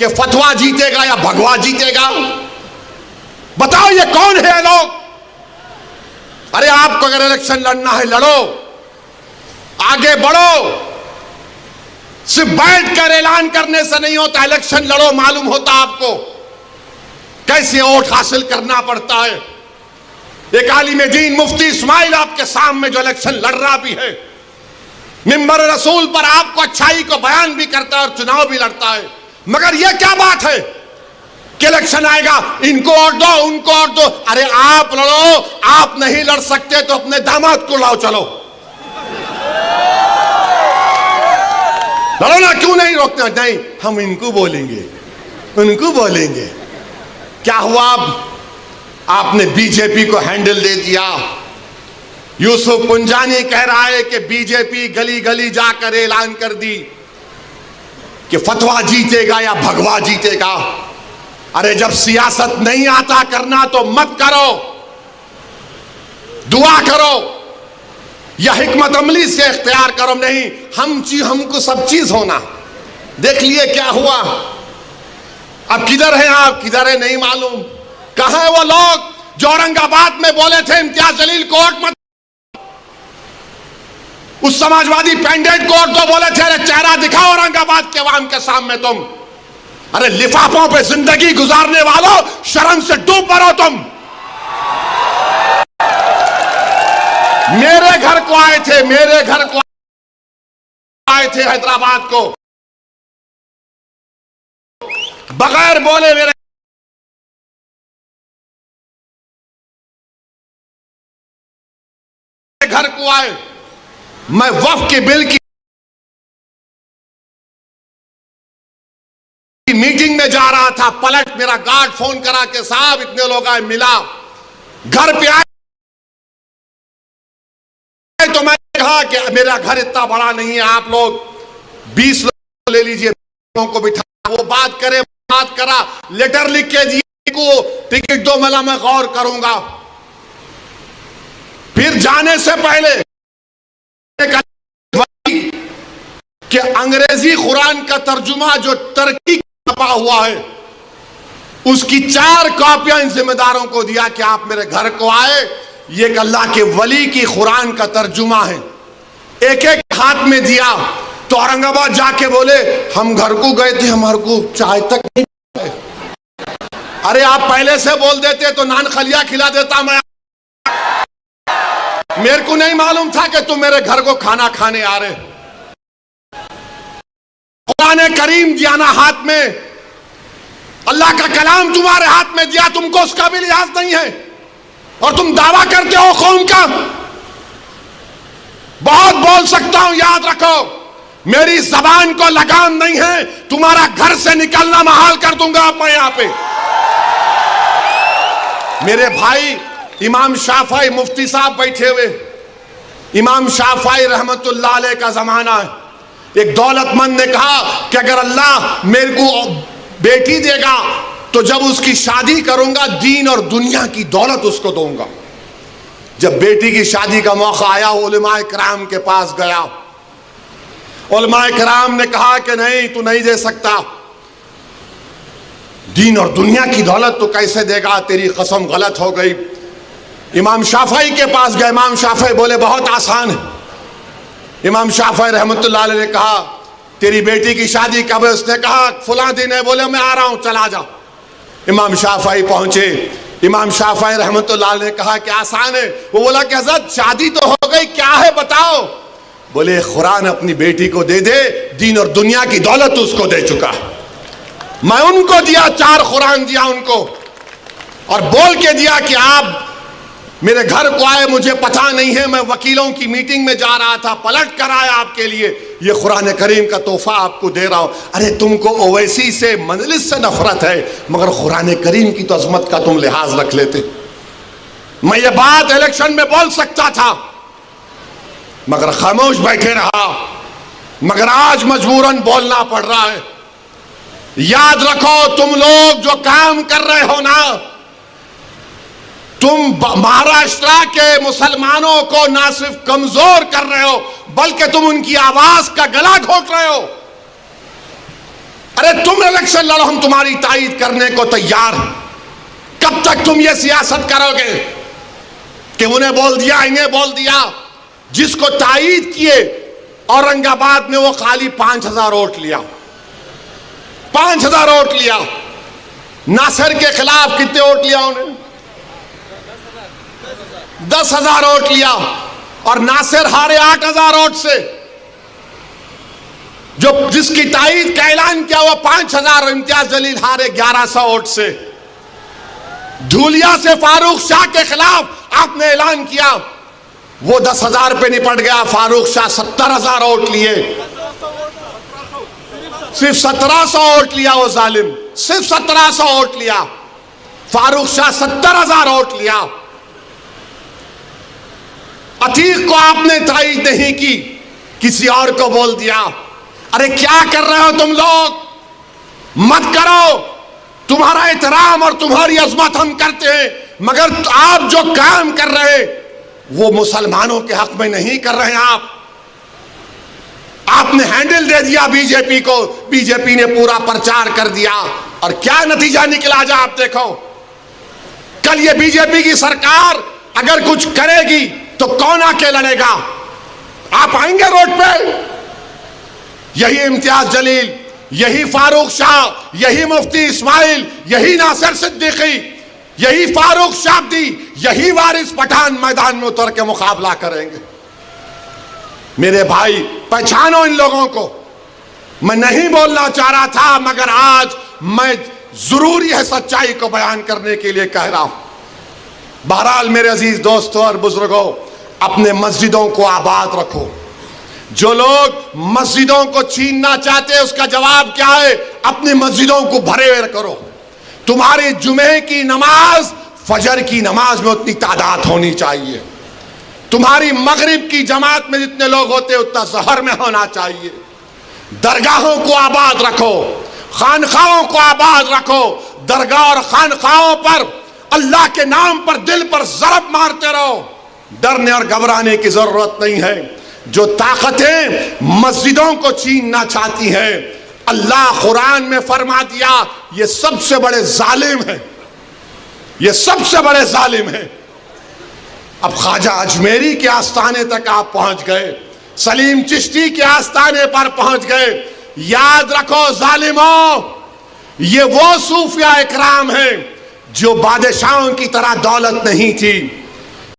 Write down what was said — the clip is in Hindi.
कि फतवा जीतेगा या भगवा जीतेगा? बताओ ये कौन है लोग? अरे आपको अगर इलेक्शन लड़ना है लड़ो, आगे बढ़ो। सिर्फ बैठकर ऐलान करने से नहीं होता, इलेक्शन लड़ो, मालूम होता आपको कैसे वोट हासिल करना पड़ता है। एक आलिम दीन मुफ्ती इस्माइल आपके सामने जो इलेक्शन लड़ रहा भी है, मिंबर रसूल पर आपको अच्छाई को बयान भी करता है और चुनाव भी लड़ता है, मगर यह क्या बात है कि इलेक्शन आएगा इनको वोट दो उनको वोट दो। अरे आप लड़ो, आप नहीं लड़ सकते तो अपने दामाद को लाओ, चलो लड़ो ना, क्यों नहीं रोकना? नहीं, हम इनको बोलेंगे उनको बोलेंगे। क्या हुआ? आपने बीजेपी को हैंडल दे दिया। यूसुफ पुंजानी कह रहा है कि बीजेपी गली गली जाकर ऐलान कर दी कि फतवा जीतेगा या भगवा जीतेगा। अरे जब सियासत नहीं आता करना तो मत करो, दुआ करो या हिकमत अमली से इख्तियार करो। नहीं, हमको सब चीज होना। देख लिए क्या हुआ। अब किधर है आप, किधर है नहीं मालूम। कहां है वो लोग जो औरंगाबाद में बोले थे इम्तियाज जलील को वोट मत, उस समाजवादी पैंडेट को वोट दो, बोले थे अरे चेहरा दिखाओ औरंगाबाद के अवाम के सामने तुम। अरे लिफाफों पे जिंदगी गुजारने वालों, शर्म से डूब मरो तुम। मेरे घर को आए थे, मेरे घर को आए थे हैदराबाद को, बगैर बोले मेरे घर को आए। मैं वक्फ के बिल की मीटिंग में जा रहा था, पलट मेरा गार्ड फोन करा के साहब इतने लोग आए, मिला, घर पे आए तो मैंने कहा कि मेरा घर इतना बड़ा नहीं है, आप लोग 20 लोग ले लीजिए, को बिठा, वो बात करे, बात करा, लेटर लिख के दिए को टिकट दो, मला मैं गौर करूंगा। फिर जाने से पहले कि अंग्रेजी कुरान का तर्जुमा जो टर्की छपा हुआ है उसकी 4 कॉपियां इन जिम्मेदारों को दिया कि आप मेरे घर को आए, ये एक अल्लाह के वली की कुरान का तर्जुमा है। एक एक हाथ में दिया तो औरंगाबाद जाके बोले हम घर को गए थे, हमारे को चाय तक नहीं है। अरे आप पहले से बोल देते तो नान खलिया खिला देता मैं। मेरे को नहीं मालूम था कि तुम मेरे घर को खाना खाने आ रहे। कुरान करीम दिया ना हाथ में, अल्लाह का कलाम तुम्हारे हाथ में दिया, तुमको उसका भी लिहाज नहीं है और तुम दावा करते हो कौम का। बहुत बोल सकता हूं, याद रखो मेरी जबान को लगाम नहीं है, तुम्हारा घर से निकलना महाल कर दूंगा अब मैं यहां पे। मेरे भाई इमाम शाफई मुफ्ती साहब बैठे हुए, इमाम शाफई रहमतुल्लाह अलैह का जमाना है। एक दौलतमंद ने कहा कि अगर अल्लाह मेरे को बेटी देगा तो जब उसकी शादी करूंगा दीन और दुनिया की दौलत उसको दूंगा। जब बेटी की शादी का मौका आया उलमाए किराम के पास गया, उलमाए किराम ने कहा कि नहीं तू नहीं दे सकता, दीन और दुनिया की दौलत तो कैसे देगा, तेरी कसम गलत हो गई। इमाम शाफई के पास गए, इमाम शाफई बोले बहुत आसान है। इमाम शाफई रहमतुल्लाह अलैह ने कहा तेरी बेटी की शादी कब है? उसने कहा फलां दिन है। बोले मैं आ रहा हूं, चला जा। इमाम शाफई पहुंचे, इमाम शाफई रहमतुल्लाह अलैह ने कहा कि आसान है। वो बोला कि हज़रत शादी तो हो गई, क्या है बताओ। बोले कुरान अपनी बेटी को दे दे, दीन और दुनिया की दौलत उसको दे चुका। मैं उनको दिया, 4 कुरान दिया उनको और बोल के दिया कि आप मेरे घर को आए, मुझे पता नहीं है, मैं वकीलों की मीटिंग में जा रहा था, पलट कर आया आपके लिए, ये कुरान करीम का तोहफा आपको दे रहा हूं। अरे तुमको ओवैसी से मजलिस से नफरत है, मगर कुरान करीम की तो अजमत का तुम लिहाज रख लेते। मैं ये बात इलेक्शन में बोल सकता था मगर खामोश बैठे रहा, मगर आज मजबूरन बोलना पड़ रहा है। याद रखो तुम लोग जो काम कर रहे हो ना, तुम महाराष्ट्र के मुसलमानों को ना सिर्फ कमजोर कर रहे हो बल्कि तुम उनकी आवाज का गला घोट रहे हो। अरे तुम इलेक्शन लड़ो, हम तुम्हारी तायीद करने को तैयार हैं। कब तक तुम ये सियासत करोगे कि उन्हें बोल दिया, इन्हें बोल दिया? जिसको तायीद किए औरंगाबाद में वो खाली 5000 वोट लिया, 5000 वोट लिया। नासिर के खिलाफ कितने वोट लिया उन्हें? 10,000 वोट लिया। और नासिर हारे 8,000 वोट से। जो जिसकी तायीद का ऐलान किया वो 5,000, इम्तियाज जलील हारे 1100 वोट से। धूलिया से फारूक शाह के खिलाफ आपने ऐलान किया, वो 10,000 पे निपट गया। फारूक शाह 70,000 वोट लिए, सिर्फ 1700 वोट लिया वो जालिम, सिर्फ 1700 वोट लिया। फारूक शाह 70,000 वोट लिया। अतीक को आपने तायीद नहीं की, किसी और को बोल दिया। अरे क्या कर रहे हो तुम लोग? मत करो। तुम्हारा एहतराम और तुम्हारी अजमत हम करते हैं, मगर आप जो काम कर रहे वो मुसलमानों के हक में नहीं कर रहे हैं। आपने हैंडल दे दिया बीजेपी को, बीजेपी ने पूरा प्रचार कर दिया और क्या नतीजा निकला जा आप देखो। कल ये बीजेपी की सरकार अगर कुछ करेगी तो कौन आके लड़ेगा? आप आएंगे रोड पे? यही इम्तियाज जलील, यही फारूक शाह, यही मुफ्ती इस्माइल, यही नासिर सिद्दीकी, यही फारूक शाब्दी, यही वारिस पठान मैदान में उतर के मुकाबला करेंगे। मेरे भाई पहचानो इन लोगों को। मैं नहीं बोलना चाह रहा था, मगर आज मैं जरूरी है सच्चाई को बयान करने के लिए कह रहा हूं। बहरहाल मेरे अजीज दोस्तों और बुजुर्गों, अपने मस्जिदों को आबाद रखो। जो लोग मस्जिदों को छीनना चाहते हैं उसका जवाब क्या है? अपनी मस्जिदों को भरे करो। तुम्हारी जुमे की नमाज फजर की नमाज में उतनी तादाद होनी चाहिए। तुम्हारी मगरिब की जमात में जितने लोग होते हैं उतना जहर में होना चाहिए। दरगाहों को आबाद रखो, खानखाओं को आबाद रखो। दरगाह और खानखाओं पर अल्लाह के नाम पर दिल पर ज़रब मारते रहो। डरने और घबराने की जरूरत नहीं है। जो ताकतें मस्जिदों को छीनना चाहती हैं, अल्लाह कुरान में फरमा दिया ये सबसे बड़े जालिम हैं, ये सबसे बड़े जालिम हैं। अब ख्वाजा अजमेरी के आस्थाने तक आप पहुंच गए, सलीम चिश्ती के आस्थाने पर पहुंच गए। याद रखो जालिमों, ये वो सूफिया इकराम हैं जो बादशाहों की तरह दौलत नहीं थी,